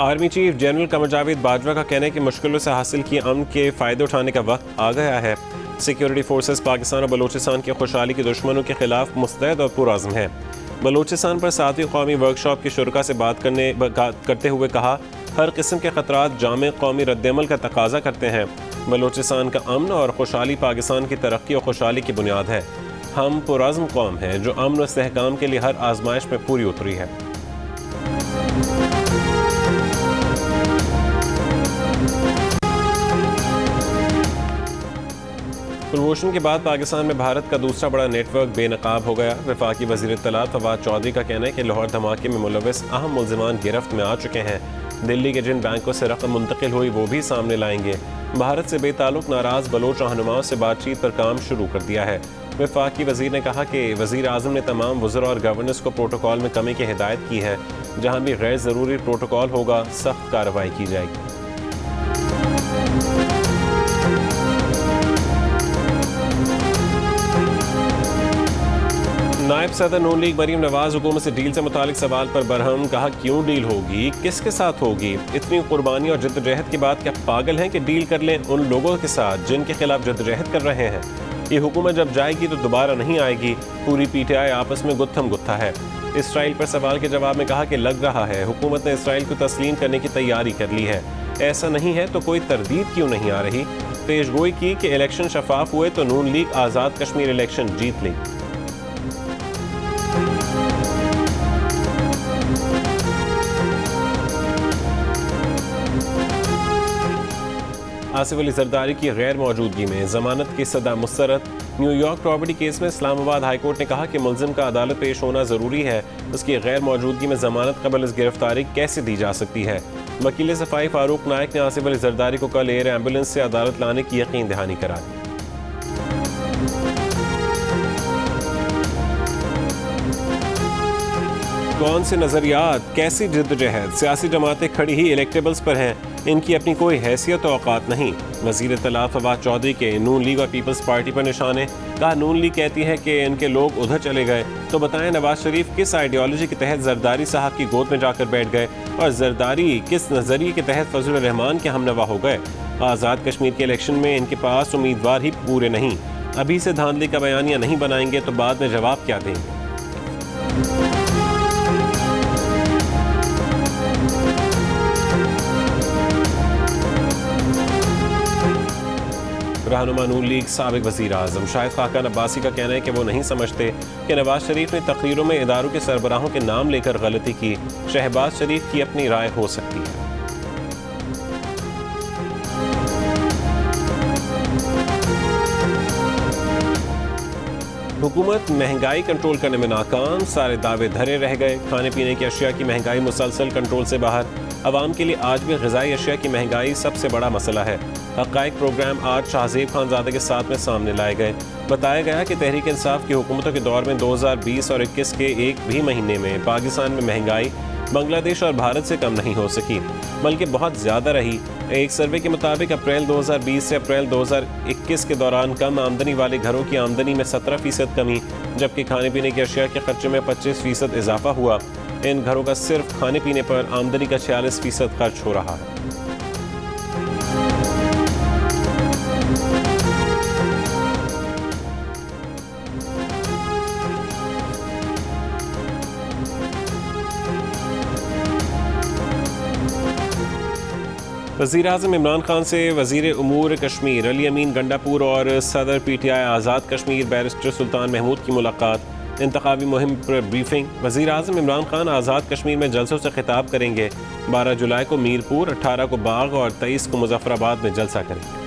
Army chief general Qamar Javed Bajwa का कहना है कि मुश्किलों से हासिल किए अमन के फ़ायदे उठाने का वक्त आ गया है। सिक्योरिटी फोर्सेस पाकिस्तान और बलूचिस्तान की खुशहाली के दुश्मनों के खिलाफ मुस्तैद और पुरअज़्म है। बलूचिस्तान पर 7वीं कौमी वर्कशॉप की शुरा से बात करते हुए कहा, हर किस्म के ख़तरात जामे कौमी रद्दअमल का तकाजा करते हैं। बलूचिस्तान का अमन और खुशहाली पाकिस्तान की तरक्की और खुशहाली की बुनियाद है। हम पुरअज़्म कौम हैं जो अमन और इस्तेहकाम के लिए हर आजमाइश में पूरी उतरी है। कुलभूषण के बाद पाकिस्तान में भारत का दूसरा बड़ा नेटवर्क बेनकाब हो गया। वफाकी वज़ीर इत्तलात फवाद चौधरी का कहना है कि लाहौर धमाके में मुलव्वस अहम मुल्ज़िमान गिरफ्त में आ चुके हैं। दिल्ली के जिन बैंकों से रकम मुंतकिल हुई वो भी सामने लाएंगे। भारत से बेताल्लुक नाराज़ बलोच रहनुमाओं से बातचीत पर काम शुरू कर दिया है। वफाकी वज़ीर ने कहा कि वज़ीर आज़म ने तमाम वज़रा और गवर्नर्स को प्रोटोकॉल में कमी की हिदायत की है। जहाँ भी गैर ज़रूरी प्रोटोकॉल होगा सख्त कार्रवाई की जाएगी। नायब सदर नून लीग मरीम नवाज हुकूमत से डील से मुतालिक सवाल पर बरहम, कहा क्यों डील होगी, किसके साथ होगी, इतनी कुर्बानी और जद्दोजहद के बाद क्या पागल हैं कि डील कर लें उन लोगों के साथ जिनके खिलाफ जद्दोजहद कर रहे हैं। ये हुकूमत जब जाएगी तो दोबारा नहीं आएगी। पूरी पीटीआई आपस में गुत्थम गुत्था है। इसराइल पर सवाल के जवाब में कहा कि लग रहा है हुकूमत ने इसराइल को तस्लीम करने की तैयारी कर ली है। ऐसा नहीं है तो कोई तरदीद क्यों नहीं आ रही। पेशगोई की कि इलेक्शन शफाफ हुए तो नून लीग आज़ाद कश्मीर इलेक्शन जीत ली। आसिफ अली जरदारी की गैर मौजूदगी में जमानत की सदा मुस्तरद। न्यूयॉर्क प्रॉपर्टी केस में इस्लामाबाद हाईकोर्ट ने कहा कि मुल्जिम का अदालत पेश होना ज़रूरी है। उसकी गैर मौजूदगी में जमानत कबल इस गिरफ्तारी कैसे दी जा सकती है। वकील सफाई फारूक नायक ने आसिफ अली जरदारी को कल एयर एम्बुलेंस से अदालत लाने की यकीन दहानी करा दी। कौन से नज़रियात, कैसी जद्दोजहद, सियासी जमातें खड़ी ही इलेक्टेबल्स पर हैं, इनकी अपनी कोई हैसियत और औकात नहीं। वज़ीर इत्तलात फवाद चौधरी के नून लीग और पीपल्स पार्टी पर निशाने। कहा नून लीग कहती है कि इनके लोग उधर चले गए, तो बताएं नवाज शरीफ किस आइडियोलॉजी के तहत जरदारी साहब की गोद में जाकर बैठ गए और जरदारी किस नज़रिए के तहत फजलुर रहमान के हमनवा हो गए। आज़ाद कश्मीर के इलेक्शन में इनके पास उम्मीदवार ही पूरे नहीं। अभी से धांधली का बयानिया नहीं बनाएंगे तो बाद में जवाब क्या देंगे। रहनुमा नून लीग साबिक वज़ीर आज़म शाहिद खाकान अब्बासी का कहना है कि वो नहीं समझते कि नवाज शरीफ ने तकरीरों में इदारों के सरबराहों के नाम लेकर गलती की। शहबाज शरीफ की अपनी राय हो सकती है। हुकूमत महंगाई कंट्रोल करने में नाकाम, सारे दावे धरे रह गए। खाने पीने की अशिया की महंगाई मुसलसल कंट्रोल से बाहर। अवाम के लिए आज भी ग़िज़ाई अशिया की महंगाई सबसे बड़ा मसला है। हक़ाइक़ प्रोग्राम आज शाहज़ेब खानज़ादे के साथ में सामने लाए गए। बताया गया कि तहरीक इंसाफ की हुकूमतों के दौर में 2020 और 21 के एक भी महीने में पाकिस्तान में महंगाई बांग्लादेश और भारत से कम नहीं हो सकी, बल्कि बहुत ज़्यादा रही। एक सर्वे के मुताबिक अप्रैल 2020 से अप्रैल 2021 के दौरान कम आमदनी वाले घरों की आमदनी में 17% कमी, जबकि खाने पीने की अशिया के खर्चे में 25% इजाफा हुआ। इन घरों का सिर्फ खाने पीने पर आमदनी का 46% खर्च हो रहा है। वज़ीर आज़म इमरान खान से वज़ीर उमूर कश्मीर अली अमीन गंडापुर और सदर पीटीआई आज़ाद कश्मीर बैरिस्टर सुल्तान महमूद की मुलाकात। इंतखाबी मुहिम पर ब्रीफिंग। वज़ीर आज़म इमरान खान आज़ाद कश्मीर में जलसों से खिताब करेंगे। 12 जुलाई को मीरपुर, 18 को बाग और 23 को मुजफ्फराबाद में जलसा करेंगे।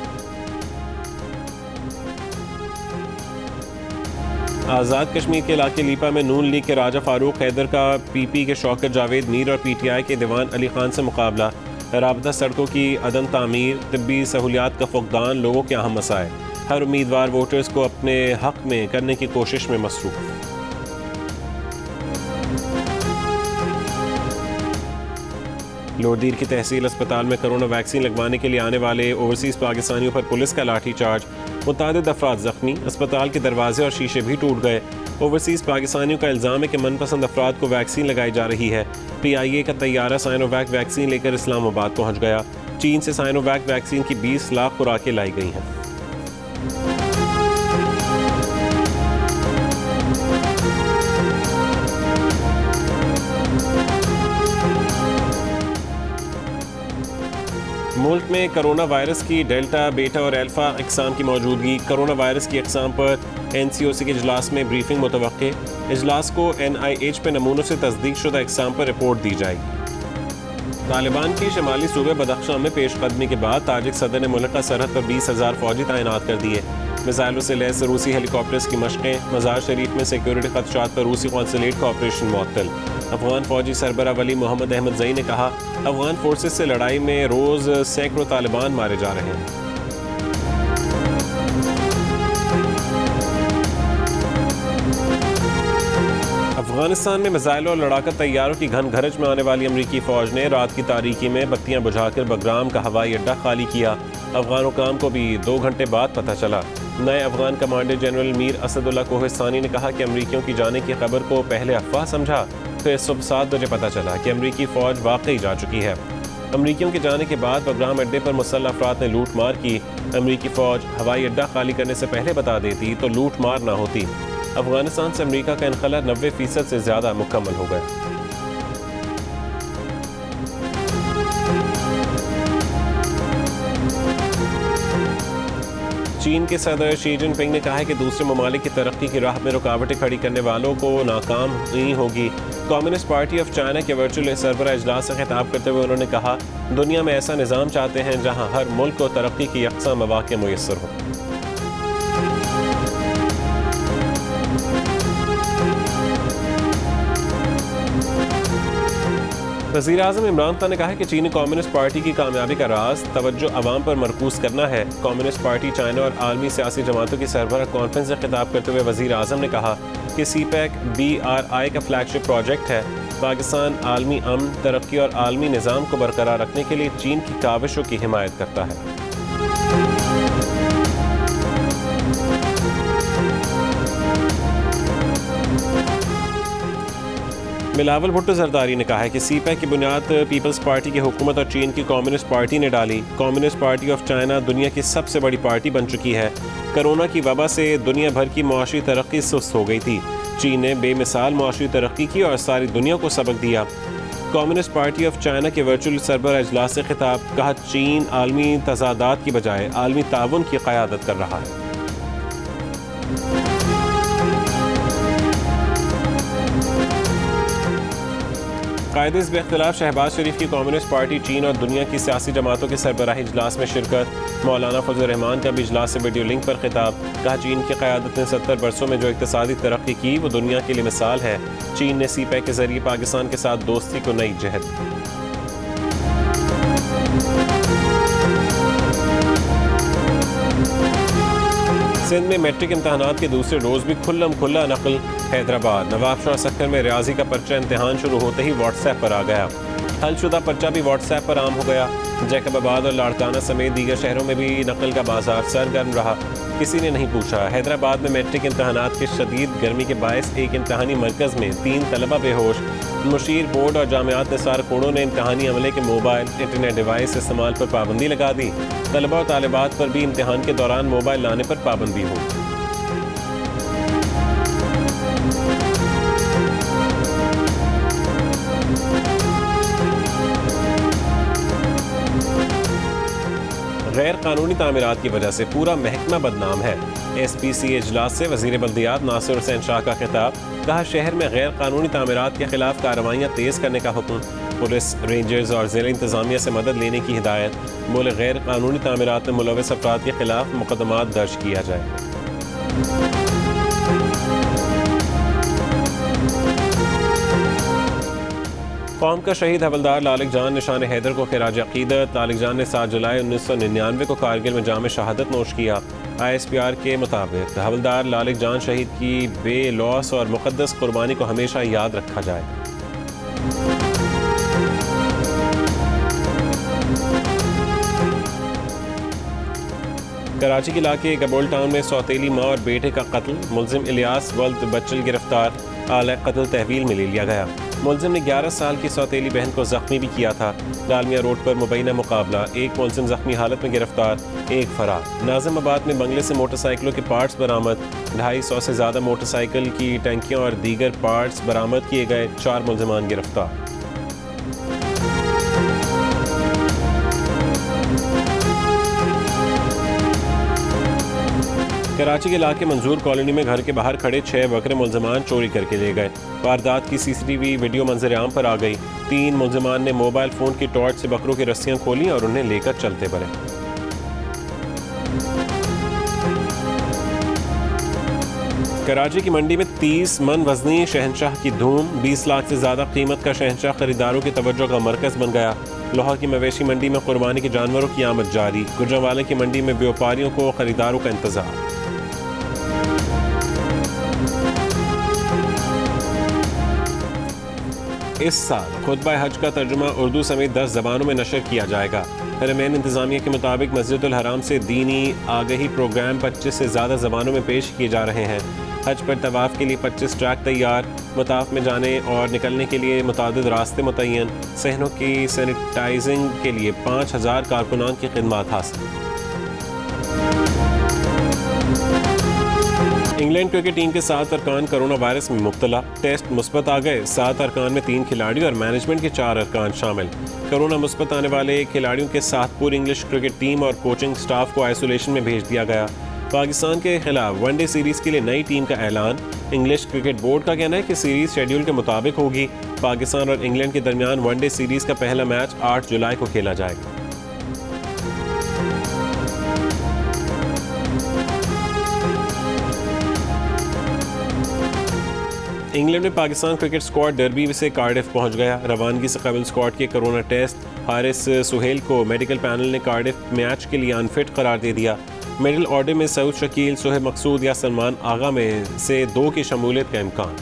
आज़ाद कश्मीर के इलाके लीपा में नून लीग के राजा फारूक हैदर का पीपी के शौकत जावेद मीर और पीटीआई के दीवान अली खान से मुकाबला। राबता सड़कों की अदम तामीर, तिब्बी सहूलियात का फुकदान लोगों के अहम मसाए। हर उम्मीदवार वोटर्स को अपने हक में करने की कोशिश में मसरूफ। लोहरदीर की तहसील अस्पताल में कोरोना वैक्सीन लगवाने के लिए आने वाले ओवरसीज़ पाकिस्तानियों पर पुलिस का लाठी चार्ज। मुतादिद अफराद जख्मी। अस्पताल के दरवाजे और शीशे भी टूट गए। ओवरसीज़ पाकिस्तानियों का इल्ज़ाम है कि मनपसंद अफराद को वैक्सीन लगाई जा रही है। PIA का तैयारा साइनोवैक वैक्सीन लेकर इस्लामाबाद पहुँच गया। चीन से साइनोवैक वैक्सीन की 20 लाख खुराकें लाई गई हैं। मुल्क में कोरोना वायरस की डेल्टा, बीटा और अल्फा अक़साम की मौजूदगी। कोरोना वायरस की अक़साम पर NCOC के इजलास में ब्रीफिंग मुतवक्के। इजलास को NIH पे नमूनों से तस्दीक शुदा अक़साम पर रिपोर्ट दी जाएगी। तालिबान की शमाली सूबे बदख्शां में पेशकदमी के बाद ताजिक सदर ने मुल्क का सरहद पर 20,000 फौजी तैनात कर दिए। मिसाइलों से लैस रूसी हेलीकॉप्टर्स की मशक़ें। मज़ार शरीफ में सिक्योरिटी खदशात पर रूसी कौंसलेट का ऑपरेशन मुअत्तल। अफगान फौजी सरबरा वली मोहम्मद अहमद ज़ई ने कहा, अफगान फोर्सेस से लड़ाई में रोज़ सैकड़ों तालिबान मारे जा रहे हैं। अफगानिस्तान में मिसाइल और लड़ाका तैयारों की घन घरज में आने वाली अमरीकी फ़ौज ने रात की तारीकी में बत्तियां बुझाकर बग्राम का हवाई अड्डा खाली किया। अफगान हुकाम को भी 2 घंटे बाद पता चला। नए अफगान कमांडर जनरल मीर असदुल्ला कोहिस्तानी ने कहा कि अमरीकियों की जाने की खबर को पहले अफवाह समझा, फिर सुबह 7 बजे पता चला कि अमरीकी फ़ौज वाकई जा चुकी है। अमरीकियों के जाने के बाद बग्राम अड्डे पर मुसल्लह अफराद ने लूट मार की। अमरीकी फ़ौज हवाई अड्डा खाली करने से पहले बता देती तो लूट मार ना होती। अफगानिस्तान से अमरीका का इनखला 90% से ज़्यादा मुकम्मल हो गया। चीन के सदर शी जिनपिंग ने कहा है कि दूसरे ममालिक की तरक्की की राह में रुकावटें खड़ी करने वालों को नाकाम नहीं होगी। कम्युनिस्ट पार्टी ऑफ चाइना के वर्चुअल सरबराह इजलास से खिताब करते हुए उन्होंने कहा, दुनिया में ऐसा निज़ाम चाहते हैं जहां हर मुल्क को तरक्की की यकसा मौक़े मुयस्सर हो। वज़ीर-ए-आज़म इमरान खान ने कहा है कि चीनी कम्युनिस्ट पार्टी की कामयाबी का राज तवज्जो अवाम पर मरकूज़ करना है। कम्युनिस्ट पार्टी चाइना और आलमी सियासी जमातों की सरबराह कॉन्फ्रेंस से खिताब करते हुए वज़ीर-ए-आज़म ने कहा कि CPEC BRI का फ्लैगशिप प्रोजेक्ट है। पाकिस्तान आलमी अमन, तरक्की और आलमी निज़ाम को बरकरार रखने के लिए चीन की काविशों की हिमायत करता है। बिलावल भुट्टो जरदारी ने कहा है कि CPEC की बुनियाद पीपल्स पार्टी की हुकूमत और चीन की कम्युनिस्ट पार्टी ने डाली। कम्युनिस्ट पार्टी ऑफ चाइना दुनिया की सबसे बड़ी पार्टी बन चुकी है। कोरोना की वबा से दुनिया भर की मुआशी तरक्की सुस्त हो गई थी। चीन ने बेमिसाल मुआशी तरक्की की और सारी दुनिया को सबक दिया। कम्युनिस्ट पार्टी ऑफ चाइना के वर्चुअल सरबराह इजलास से खिताब, कहा चीन आलमी तजादात की बजाय आलमी ताउन की क़यादत कर रहा है। कायदे इस इख्तिलाफ शहबाज शरीफ की कम्युनिस्ट पार्टी चीन और दुनिया की सियासी जमातों के सरबराही इजलास में शिरकत। मौलाना फजल रहमान का भी इजलास से वीडियो लिंक पर खिताब, कहा चीन की क़यादत ने 70 वर्षों में जो इक़्तिसादी तरक्की की वो दुनिया के लिए मिसाल है। चीन ने CPEC के जरिए पाकिस्तान के साथ दोस्ती को नई जहत दी। सिंध में मैट्रिक इम्तहानात के दूसरे रोज़ भी खुल्लम खुल्ला नकल। हैदराबाद नवाब शाह सक्कर में रियाजी का पर्चा इम्तहान शुरू होते ही व्हाट्सएप पर आ गया। हलशुदा पर्चा भी व्हाट्सएप पर आम हो गया। जैकबाबाद और लाड़काना समेत दीगर शहरों में भी नकल का बाजार सरगर्म रहा। किसी ने नहीं पूछा। हैदराबाद में मैट्रिक इम्तहानात की शदीद गर्मी के बायस एक इम्तहानी मरकज़ में 3 तलबा बेहोश। मुशीर बोर्ड और जामियात निसार कोड़ों ने इम्तहानी अमले के मोबाइल इंटरनेट डिवाइस इस्तेमाल पर पाबंदी लगा दी। तलबा और तालिबात पर भी इम्तहान के दौरान मोबाइल लाने पर पाबंदी हो। गैर कानूनी तामीरात की वजह से पूरा महकमा बदनाम है। SPC इजलास से वज़ीर बल्दियात नासिर हुसैन शाह का खिताब, कहा शहर में गैर कानूनी तामीरात के खिलाफ कार्रवाइयाँ तेज़ करने का हुक्म। पुलिस, रेंजर्स और ज़िला इंतज़ामिया से मदद लेने की हिदायत। बोले गैर कानूनी तामीरात में मुलव्वस अफराद के खिलाफ मुकदमात दर्ज किया जाए। कौम का शहीद हवलदार लालिक जान निशान हैदर को खिराज अकीदत। लालिक जान ने 7 जुलाई 1999 को कारगिल में जाम शहादत नोश किया। ISPR के मुताबिक हवलदार लालिक जान शहीद की बेलौस और मुक़द्दस कुर्बानी को हमेशा याद रखा जाए। कराची के इलाके गबोल टाउन में सौतेली माँ और बेटे का कत्ल, मुलजिम इलियास वल्द बच्चल गिरफ्तार, आला कत्ल तहवील में ले लिया गया। मुलजिम ने 11 साल की सौतेली बहन को जख्मी भी किया था। लालमिया रोड पर मुबैना मुकाबला, एक मुलजिम जख्मी हालत में गिरफ्तार, एक फरार। नाजिमाबाद में बंगले से मोटरसाइकिलों के पार्ट्स बरामद, 250 से ज़्यादा मोटरसाइकिल की टंकियाँ और दीगर पार्ट्स बरामद किए गए, 4 मुलजिमान गिरफ्तार। कराची के इलाके मंजूर कॉलोनी में घर के बाहर खड़े 6 बकरे मुलजमान चोरी करके ले गए। वारदात की सीसीटीवी वीडियो मंजर आम पर आ गई। 3 मुलजमान ने मोबाइल फ़ोन की टॉर्च से बकरों की रस्सियां खोली और उन्हें लेकर चलते बढ़े। कराची की मंडी में 30 मन वजनी शहनशाह की धूम, 20 लाख से ज़्यादा कीमत का शहनशाह खरीदारों की तवज्जो का मरकज़ बन गया। लाहौर की मवेशी मंडी में कुर्बानी के जानवरों की आमद जारी, गुजरांवाले की मंडी में व्यापारियों को खरीदारों का इंतजार। इस साल खुतबा हज का तर्जुमा उर्दू समेत 10 ज़बानों में नशर किया जाएगा। हरमैन इंतज़ामिया के मुताबिक मस्जिदुल हराम से दीनी आगही प्रोग्राम 25 से ज़्यादा ज़बानों में पेश किए जा रहे हैं। हज पर तवाफ़ के लिए 25 ट्रैक तैयार, मुताफ में जाने और निकलने के लिए मुतादिद रास्ते मुतय्यन, सहनों की सैनिटाइजिंग के लिए 5000 कारकुनान की खिदमत हासिल। इंग्लैंड क्रिकेट टीम के 7 अरकान कोरोना वायरस में मुब्तला, टेस्ट मुस्बत आ गए। 7 अरकान में 3 खिलाड़ी और मैनेजमेंट के 4 अरकान शामिल। कोरोना मुस्बत आने वाले खिलाड़ियों के साथ पूरी इंग्लिश क्रिकेट टीम और कोचिंग स्टाफ को आइसोलेशन में भेज दिया गया। पाकिस्तान के खिलाफ वनडे सीरीज के लिए नई टीम का ऐलान। इंग्लिश क्रिकेट बोर्ड का कहना है कि सीरीज शेड्यूल के मुताबिक होगी। पाकिस्तान और इंग्लैंड के दरमियान वनडे सीरीज का पहला मैच 8 जुलाई को खेला जाएगा। इंग्लैंड में पाकिस्तान क्रिकेट स्क्वाड डर्बी से कार्डिफ पहुंच गया। रवानगी से कबल स्क्वाड के कोरोना टेस्ट। हारिस सुहेल को मेडिकल पैनल ने कार्डिफ मैच के लिए अनफिट करार दे दिया। मिडिल ऑर्डर में सऊद शकील, सोहेब मकसूद या सलमान आगा में से 2 की शमूलियत का इम्कान।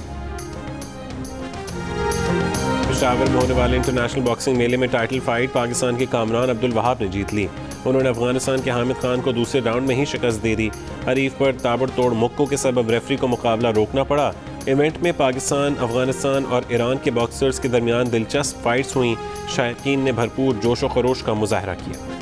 पेशावर में होने वाले इंटरनेशनल बॉक्सिंग मेले में टाइटल फाइट पाकिस्तान के कामरान अब्दुल वहाब ने जीत ली। उन्होंने अफगानिस्तान के हामिद खान को दूसरे राउंड में ही शिकस्त दे दी। हरीफ पर ताबड़तोड़ मुक्कों के सबब रेफरी को मुकाबला रोकना पड़ा। इवेंट में पाकिस्तान, अफगानिस्तान और ईरान के बॉक्सर्स के दरमियान दिलचस्प फाइट्स हुई। शायकीन ने भरपूर जोश व खरोश का मुजाहरा किया।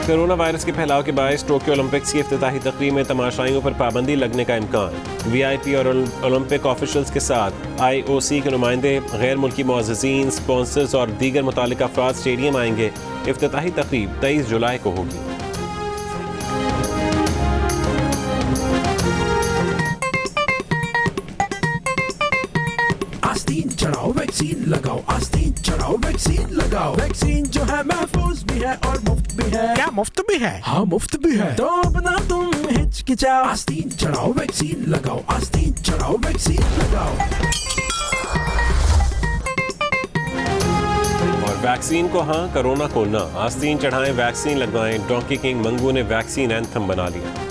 कोरोना वायरस के फैलाव के बायस टोक्यो ओलंपिक्स की इफ्तिताही तकरीब में तमाशाइयों पर पाबंदी लगने का इम्कान। वीआईपी और ओलंपिक ऑफिशियल्स के साथ आईओसी के नुमाइंदे, गैर मुल्की मुअज़्ज़िज़ीन, स्पॉन्सर्स और दीगर मुतालिका अफराद स्टेडियम आएंगे। इफ्तिताही तकरीब 23 जुलाई को होगी। आस्तीन चढ़ाओ वैक्सीन लगाओ, आस्तीन चढ़ाओ वैक्सीन लगाओ। वैक्सीन जो है महफूज भी है और मुफ्त भी है। क्या मुफ्त भी है? हाँ मुफ्त भी है। तो अपना तुम हिचकिचाओ, आस्तीन चढ़ाओ वैक्सीन लगाओ, आस्तीन चढ़ाओ वैक्सीन लगाओ। और वैक्सीन को हाँ, कोरोना को ना। आस्तीन चढ़ाएं, वैक्सीन लगवाएं। डोंकी किंग मंगू ने वैक्सीन एंथम बना लिया।